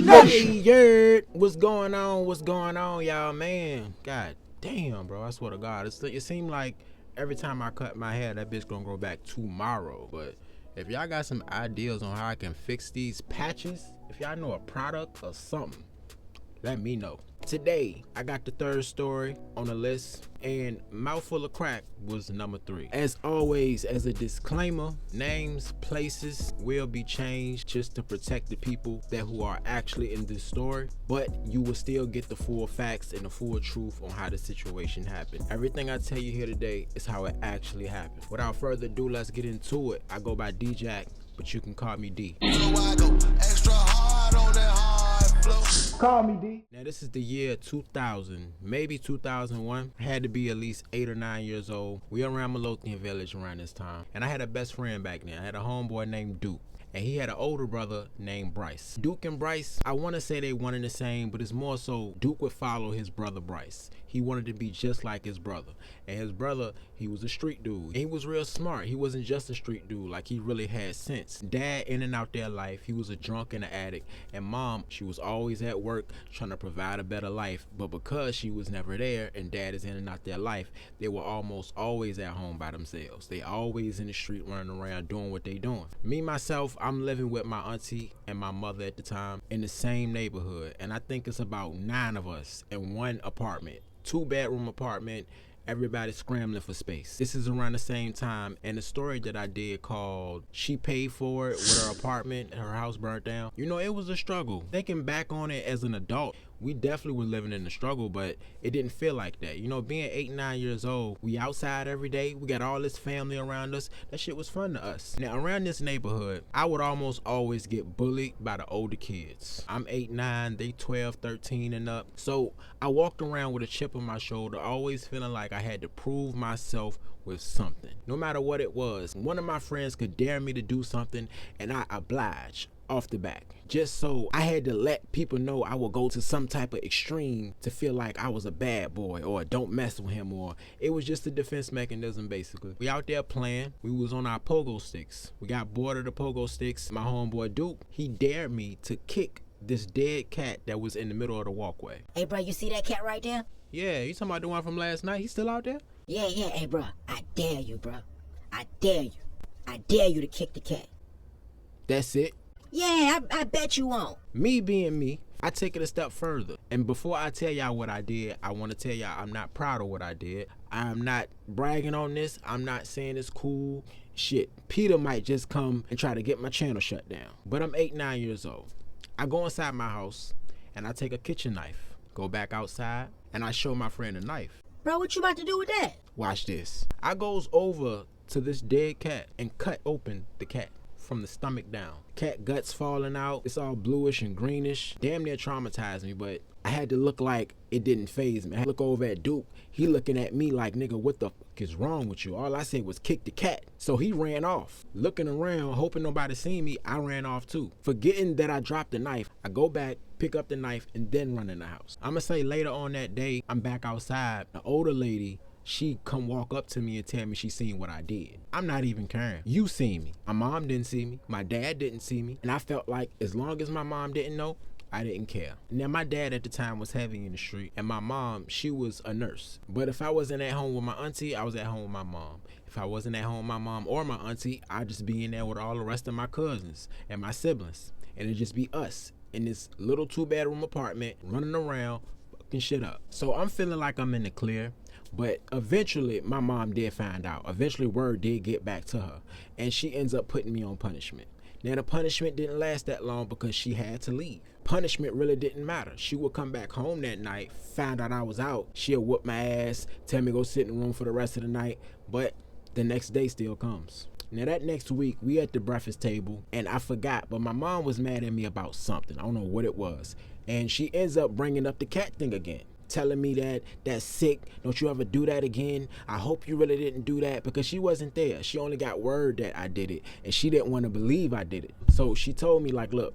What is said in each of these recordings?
Hey, what's going on? What's going on, y'all, man? God damn, bro. I swear to God. It seemed like every time I cut my hair, that bitch gonna grow back tomorrow. But if y'all got some ideas on how I can fix these patches, if y'all know a product or something, let me know. Today, I got the third story on the list, and Mouthful of Crack was number 3. As always, as a disclaimer, names, places will be changed just to protect the people who are actually in this story, but you will still get the full facts and the full truth on how the situation happened. Everything I tell you here today is how it actually happened. Without further ado, let's get into it. I go by D-Jack, but you can call me D. So I go extra hard on that hard flow. Call me D. Now this is the year 2000, maybe 2001. I had to be at least 8 or 9 years old. We were around Midlothian Village around this time. And I had a best friend back then. I had a homeboy named Duke. And he had an older brother named Bryce. Duke and Bryce, I want to say they one and the same, but it's more so Duke would follow his brother Bryce. He wanted to be just like his brother. And his brother, he was a street dude. And he was real smart. He wasn't just a street dude, like he really had sense. Dad, in and out their life, he was a drunk and an addict. And mom, she was always at work trying to provide a better life. But because she was never there and dad is in and out their life, they were almost always at home by themselves. They always in the street running around doing what they doing. Me, myself, I'm living with my auntie and my mother at the time in the same neighborhood. And I think it's about 9 of us in one apartment. 2-bedroom apartment, everybody scrambling for space. This is around the same time, and the story that I did called She Paid For It with her apartment, her house burnt down. You know, it was a struggle. Thinking back on it as an adult, we definitely were living in the struggle, but it didn't feel like that. You know, being 8, 9 years old, we outside every day. We got all this family around us. That shit was fun to us. Now, around this neighborhood, I would almost always get bullied by the older kids. I'm 8, 9, they 12, 13 and up. So I walked around with a chip on my shoulder, always feeling like I had to prove myself with something. No matter what it was, one of my friends could dare me to do something, and I obliged off the back. Just so I had to let people know I would go to some type of extreme to feel like I was a bad boy or don't mess with him, or it was just a defense mechanism basically. We out there playing. We was on our pogo sticks. We got bored of the pogo sticks. My homeboy Duke, he dared me to kick this dead cat that was in the middle of the walkway. Hey bro, you see that cat right there? Yeah, you talking about the one from last night? He's still out there? Yeah, hey bro, I dare you, bro. I dare you. I dare you to kick the cat. That's it? Yeah, I bet you won't. Me being me, I take it a step further. And before I tell y'all what I did, I want to tell y'all I'm not proud of what I did. I'm not bragging on this. I'm not saying it's cool. Shit, Peter might just come and try to get my channel shut down. But I'm 8, 9 years old. I go inside my house and I take a kitchen knife, go back outside, and I show my friend a knife. Bro, what you about to do with that? Watch this. I goes over to this dead cat and cut open the cat from the stomach down. Cat guts falling out. It's all bluish and greenish. Damn near traumatized me, but I had to look like it didn't faze me. I had to look over at Duke. He looking at me like, nigga, what the fuck is wrong with you? All I said was kick the cat. So he ran off. Looking around, hoping nobody seen me, I ran off too. Forgetting that I dropped the knife, I go back, pick up the knife, and then run in the house. I'ma say later on that day, I'm back outside. The older lady, she come walk up to me and tell me she seen what I did. I'm not even caring. You seen me. My mom didn't see me. My dad didn't see me. And I felt like as long as my mom didn't know, I didn't care. Now, my dad at the time was heavy in the street, and my mom, she was a nurse. But if I wasn't at home with my auntie, I was at home with my mom. If I wasn't at home with my mom or my auntie, I'd just be in there with all the rest of my cousins and my siblings. And it'd just be us in this little 2-bedroom apartment running around, fucking shit up. So I'm feeling like I'm in the clear. But eventually, my mom did find out. Eventually, word did get back to her. And she ends up putting me on punishment. Now, the punishment didn't last that long because she had to leave. Punishment really didn't matter. She would come back home that night, find out I was out. She'll whoop my ass, tell me go sit in the room for the rest of the night. But the next day still comes. Now, that next week, we at the breakfast table, and I forgot, but my mom was mad at me about something. I don't know what it was. And she ends up bringing up the cat thing again. Telling me that that's sick, don't you ever do that again. I hope you really didn't do that, because she wasn't there. She only got word that I did it, and she didn't want to believe I did it. So she told me like, look,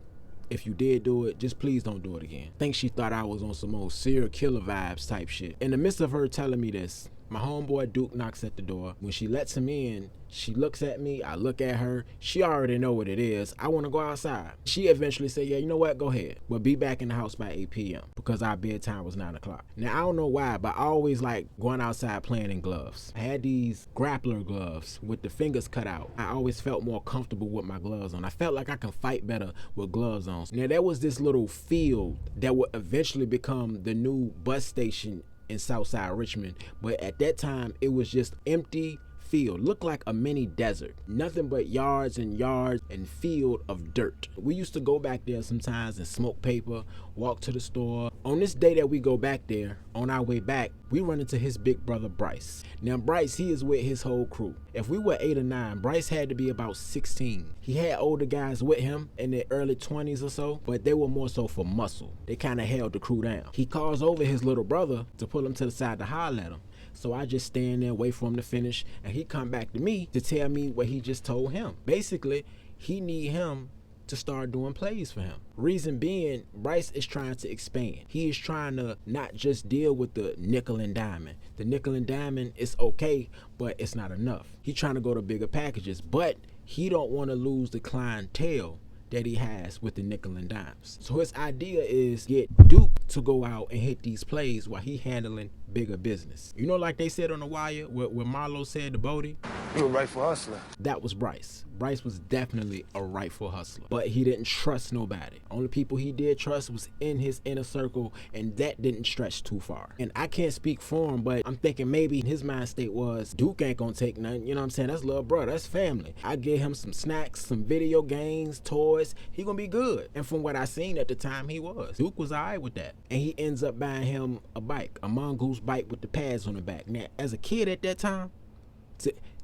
if you did do it, just please don't do it again. I think she thought I was on some old serial killer vibes type shit. In the midst of her telling me this, My homeboy Duke knocks at the door. When she lets him in, she looks at me, I look at her. She already know what it is. I want to go outside. She eventually said, yeah, you know what? Go ahead. But be back in the house by 8 p.m. because our bedtime was 9 o'clock. Now, I don't know why, but I always like going outside playing in gloves. I had these grappler gloves with the fingers cut out. I always felt more comfortable with my gloves on. I felt like I can fight better with gloves on. Now, there was this little field that would eventually become the new bus station in Southside Richmond. But at that time, it was just empty field. Looked like a mini desert. Nothing but yards and yards and field of dirt. We used to go back there sometimes and smoke paper, walk to the store. On this day that we go back there, on our way back, we run into his big brother Bryce. Now Bryce, he is with his whole crew. If we were 8 or 9, Bryce had to be about 16. He had older guys with him in their early 20s or so, but they were more so for muscle. They kind of held the crew down. He calls over his little brother to pull him to the side to holler at him. So I just stand there, wait for him to finish, and he come back to me to tell me what he just told him. Basically, he need him to start doing plays for him. Reason being, Bryce is trying to expand. He is trying to not just deal with the nickel and diamond. The nickel and diamond is okay, but it's not enough. He trying to go to bigger packages, but he don't want to lose the clientele that he has with the nickel and dimes. So his idea is get Duke to go out and hit these plays while he handling bigger business. You know, like they said on The Wire, where Marlo said to Bodie, "You a rightful hustler." That was Bryce. Bryce was definitely a rightful hustler, but he didn't trust nobody. Only people he did trust was in his inner circle, and that didn't stretch too far. And I can't speak for him, but I'm thinking maybe his mind state was, Duke ain't gonna take nothing, you know what I'm saying? That's little brother, that's family. I give him some snacks, some video games, toys, he gonna be good. And from what I seen at the time, he was. Duke was alright with that. And he ends up buying him a bike, a mongoose bike with the pads on the back. Now, as a kid at that time,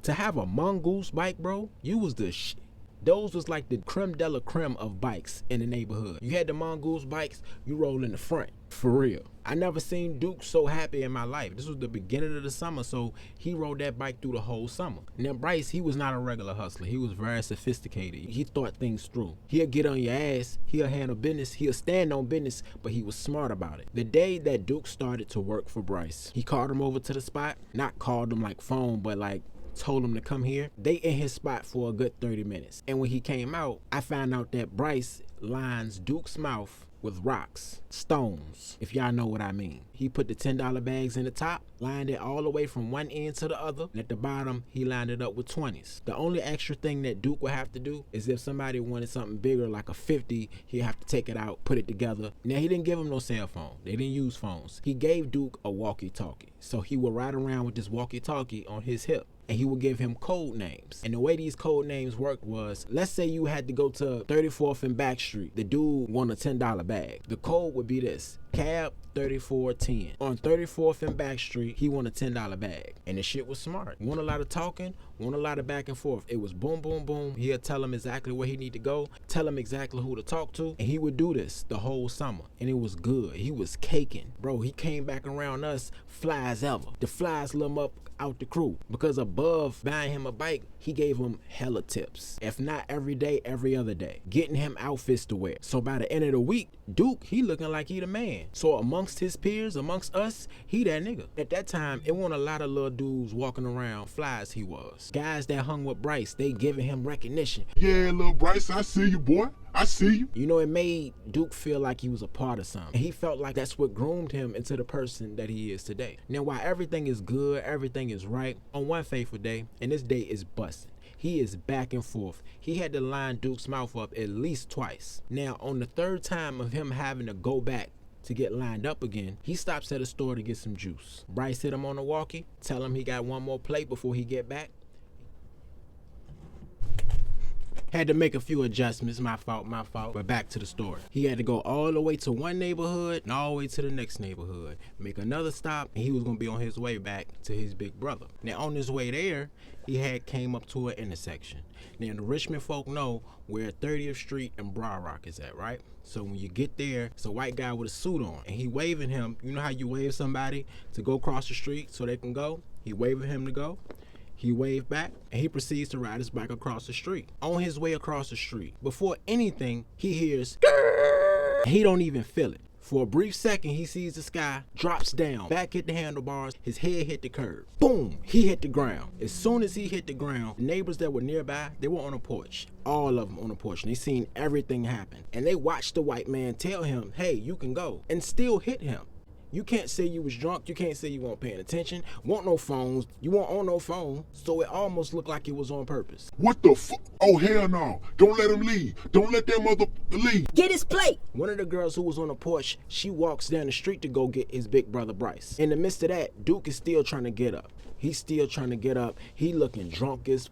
to have a mongoose bike, bro, you was the those was like the creme de la creme of bikes in the neighborhood. You had the mongoose bikes, you roll in the front, for real. I never seen Duke so happy in my life. This was the beginning of the summer, so he rode that bike through the whole summer. Now Bryce, he was not a regular hustler. He was very sophisticated. He thought things through. He'll get on your ass, he'll handle business, he'll stand on business, but he was smart about it. The day that Duke started to work for Bryce, he called him over to the spot. Not called him like phone, but like told him to come here. They in his spot for a good 30 minutes. And when he came out, I found out that Bryce lines Duke's mouth with rocks, stones, if y'all know what I mean. He put the $10 bags in the top, lined it all the way from one end to the other, and at the bottom, he lined it up with 20s. The only extra thing that Duke would have to do is if somebody wanted something bigger, like a 50, he'd have to take it out, put it together. Now, he didn't give him no cell phone. They didn't use phones. He gave Duke a walkie-talkie. So he would ride around with this walkie-talkie on his hip, and he would give him code names. And the way these code names worked was, let's say you had to go to 34th and Back Street. The dude won a $10 bag. The code would be this: cab 3410. On 34th and Back Street, he won a $10 bag. And the shit was smart. Won a lot of talking, won a lot of back and forth. It was boom, boom, boom. He'll tell him exactly where he need to go, tell him exactly who to talk to. And he would do this the whole summer. And it was good. He was caking. Bro, he came back around us fly as ever. The flies lit him up out the crew, because above buying him a bike, he gave him hella tips. If not every day, every other day, getting him outfits to wear. So by the end of the week, Duke, he looking like he the man. So amongst his peers, amongst us, he that nigga. At that time, it wasn't a lot of little dudes walking around fly as he was. Guys that hung with Bryce, they giving him recognition. Yeah, little Bryce, I see you, boy. I see you. You know, it made Duke feel like he was a part of something. And he felt like that's what groomed him into the person that he is today. Now, while everything is good, everything is right, on one fateful day, and this day is busted, he is back and forth. He had to line Duke's mouth up at least twice. Now, on the third time of him having to go back to get lined up again, he stops at a store to get some juice. Bryce hit him on the walkie, tell him he got one more plate before he get back. Had to make a few adjustments, my fault, but back to the story. He had to go all the way to one neighborhood and all the way to the next neighborhood, make another stop, and he was gonna be on his way back to his big brother. Now on his way there, he had came up to an intersection. Now the Richmond folk know where 30th Street and Broad Rock is at, right? So when you get there, it's a white guy with a suit on, and he waving him. You know how you wave somebody to go across the street so they can go? He waving him to go. He waved back, and he proceeds to ride his bike across the street. On his way across the street, before anything, he hears, grrr! He don't even feel it. For a brief second, he sees the sky, drops down, back hit the handlebars, his head hit the curb. Boom, he hit the ground. As soon as he hit the ground, the neighbors that were nearby, they were on a porch. All of them on the porch, and they seen everything happen. And they watched the white man tell him, hey, you can go, and still hit him. You can't say you was drunk. You can't say you weren't paying attention. Want no phones. You weren't on no phone. So it almost looked like it was on purpose. What the fuck? Oh, hell no. Don't let him leave. Don't let that mother leave. Get his plate. One of the girls who was on the porch, she walks down the street to go get his big brother Bryce. In the midst of that, Duke is still trying to get up. He's still trying to get up. He looking drunk as.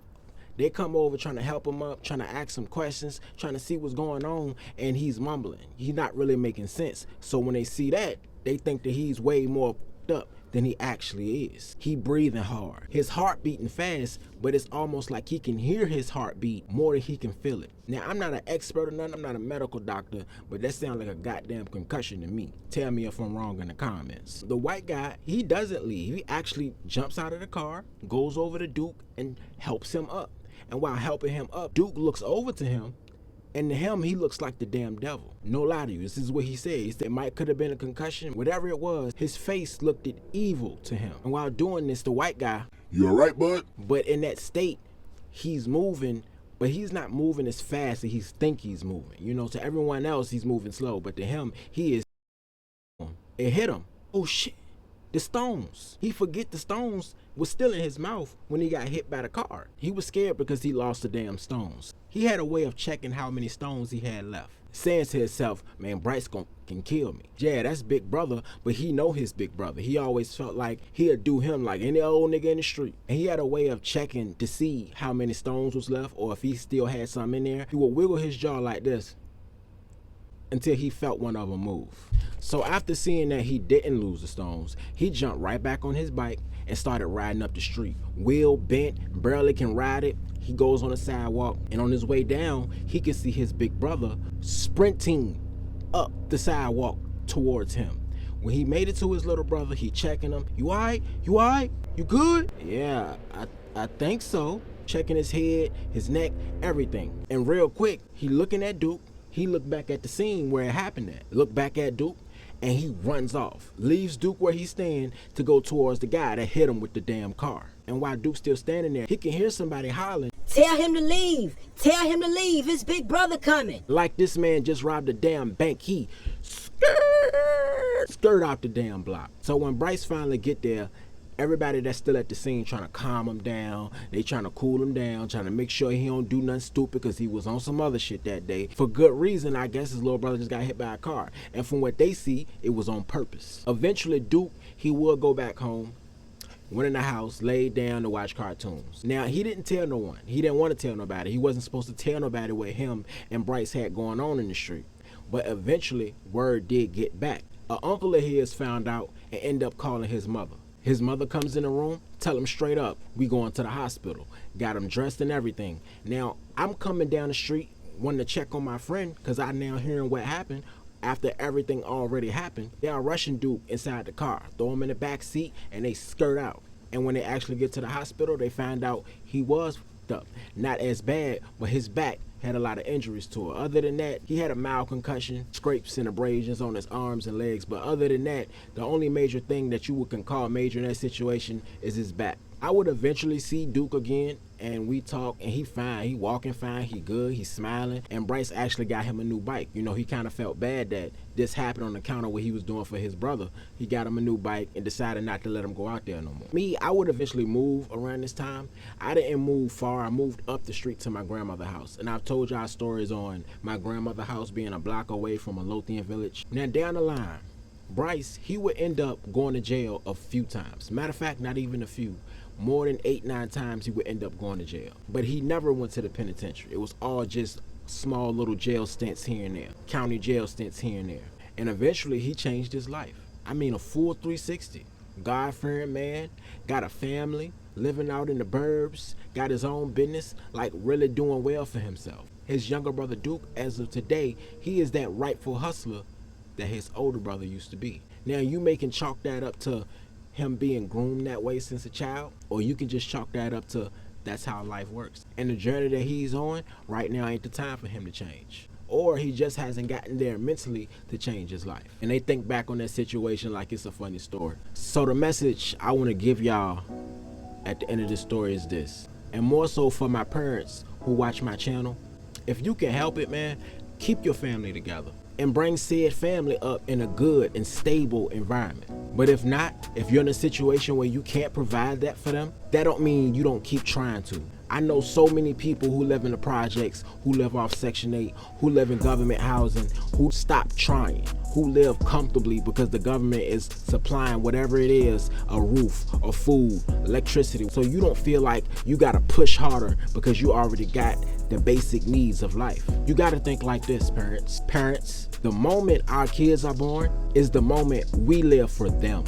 They come over trying to help him up, trying to ask him questions, trying to see what's going on, and he's mumbling. He's not really making sense. So when they see that, they think that he's way more f***ed up than he actually is. He breathing hard. His heart beating fast, but it's almost like he can hear his heartbeat more than he can feel it. Now, I'm not an expert or nothing. I'm not a medical doctor, but that sounds like a goddamn concussion to me. Tell me if I'm wrong in the comments. The white guy, he doesn't leave. He actually jumps out of the car, goes over to Duke, and helps him up. And while helping him up, Duke looks over to him, and to him, he looks like the damn devil. No lie to you, this is what he said. He said it might could have been a concussion. Whatever it was, his face looked evil to him. And while doing this, the white guy... You alright, bud? But in that state, he's moving, but he's not moving as fast as he think he's moving. You know, to everyone else, he's moving slow. But to him, he is... It hit him. Oh, shit. The stones. He forget the stones was still in his mouth when he got hit by the car. He was scared because he lost the damn stones. He had a way of checking how many stones he had left. Saying to himself, man, Bryce can kill me. Yeah, that's big brother, but he know his big brother. He always felt like he'd do him like any old nigga in the street. And he had a way of checking to see how many stones was left or if he still had some in there. He would wiggle his jaw like this until he felt one of them move. So after seeing that he didn't lose the stones, he jumped right back on his bike and started riding up the street. Wheel bent, barely can ride it. He goes on the sidewalk, and on his way down, he can see his big brother sprinting up the sidewalk towards him. When he made it to his little brother, he checking him. You alright? You alright? You good? Yeah, I think so. Checking his head, his neck, everything. And real quick, he looking at Duke. He looked back at the scene where it happened at. Looked back at Duke, and he runs off. Leaves Duke where he's standing to go towards the guy that hit him with the damn car. And while Duke's still standing there, he can hear somebody hollering, Tell him to leave. Tell him to leave. His big brother coming. like this man just robbed a damn bank. He skirt out the damn block. So when Bryce finally get there, everybody that's still at the scene trying to calm him down. They trying to cool him down, trying to make sure he don't do nothing stupid because he was on some other shit that day. For good reason, I guess his little brother just got hit by a car. And from what they see, it was on purpose. Eventually, Duke, he would go back home, went in the house, laid down to watch cartoons. Now, he didn't tell no one. He didn't want to tell nobody. He wasn't supposed to tell nobody what him and Bryce had going on in the street. But eventually, word did get back. An uncle of his found out and ended up calling his mother. His mother comes in the room, tell him straight up, we going to the hospital. Got him dressed and everything. Now, I'm coming down the street, wanting to check on my friend, because I now hearing what happened. After everything already happened, they are rushing Duke inside the car, throw him in the back seat, and they skirt out. And when they actually get to the hospital, they find out he was f***ed up. Not as bad, but his back had a lot of injuries to it. Other than that, he had a mild concussion, scrapes and abrasions on his arms and legs. But other than that, the only major thing that you can call major in that situation is his back. I would eventually see Duke again, and we talk, and he fine. He walking fine, he good, he's smiling. And Bryce actually got him a new bike. You know, he kind of felt bad that this happened on account of what he was doing for his brother. He got him a new bike and decided not to let him go out there no more. Me, I would eventually move around this time. I didn't move far. I moved up the street to my grandmother's house. And I've told y'all stories on my grandmother's house being a block away from a Lothian village. Now, down the line, Bryce, he would end up going to jail a few times. Matter of fact, not even a few. More than 8-9 times he would end up going to jail. But he never went to the penitentiary. It was all just small little jail stints here and there. County jail stints here and there. And eventually he changed his life. I mean, a full 360. God-fearing man, got a family, living out in the burbs, got his own business, like really doing well for himself. His younger brother Duke, as of today, he is that rightful hustler that his older brother used to be. Now you may can chalk that up to him being groomed that way since a child, or you can just chalk that up to that's how life works. And the journey that he's on right now ain't the time for him to change. or he just hasn't gotten there mentally to change his life. And they think back on that situation like it's a funny story. So the message I want to give y'all at the end of this story is this, and more so for my parents who watch my channel: if you can help it, man, keep your family together and bring said family up in a good and stable environment. But if not, if you're in a situation where you can't provide that for them, that don't mean you don't keep trying to. I know so many people who live in the projects, who live off Section 8, who live in government housing, who stop trying, who live comfortably because the government is supplying whatever it is, a roof, a food, electricity. So you don't feel like you gotta push harder because you already got the basic needs of life. You gotta think like this, parents. Parents, the moment our kids are born is the moment we live for them.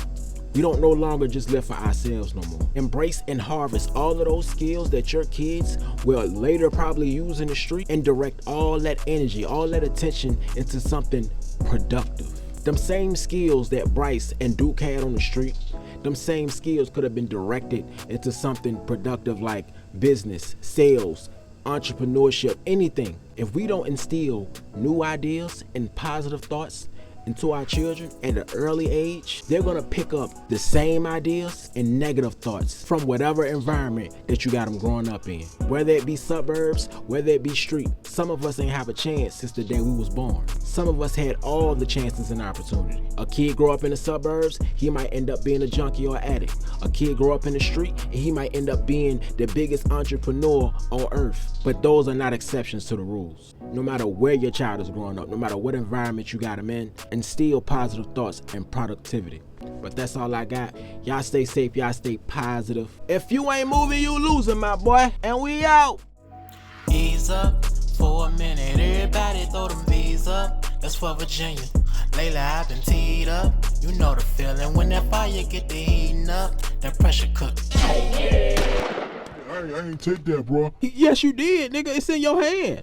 We don't no longer just live for ourselves no more. Embrace and harvest all of those skills that your kids will later probably use in the street, and direct all that energy, all that attention into something productive. Them same skills that Bryce and Duke had on the street, them same skills could have been directed into something productive like business, sales, entrepreneurship, anything. If we don't instill new ideas and positive thoughts into our children at an early age, they're gonna pick up the same ideas and negative thoughts from whatever environment that you got them growing up in. Whether it be suburbs, whether it be street. Some of us ain't have a chance since the day we was born. Some of us had all the chances and opportunity. A kid grow up in the suburbs, he might end up being a junkie or addict. A kid grow up in the street, and he might end up being the biggest entrepreneur on earth. But those are not exceptions to the rules. No matter where your child is growing up, no matter what environment you got them in, instill positive thoughts and productivity. But that's all I got. Y'all stay safe, y'all stay positive. If you ain't moving, you losing, my boy. And we out. Ease up for a minute, everybody throw them V's up. That's for Virginia. Lately I've been teed up. You know the feeling when that fire get the heating up. That pressure cook. I ain't take that, bro. Yes, you did, nigga. It's in your hand.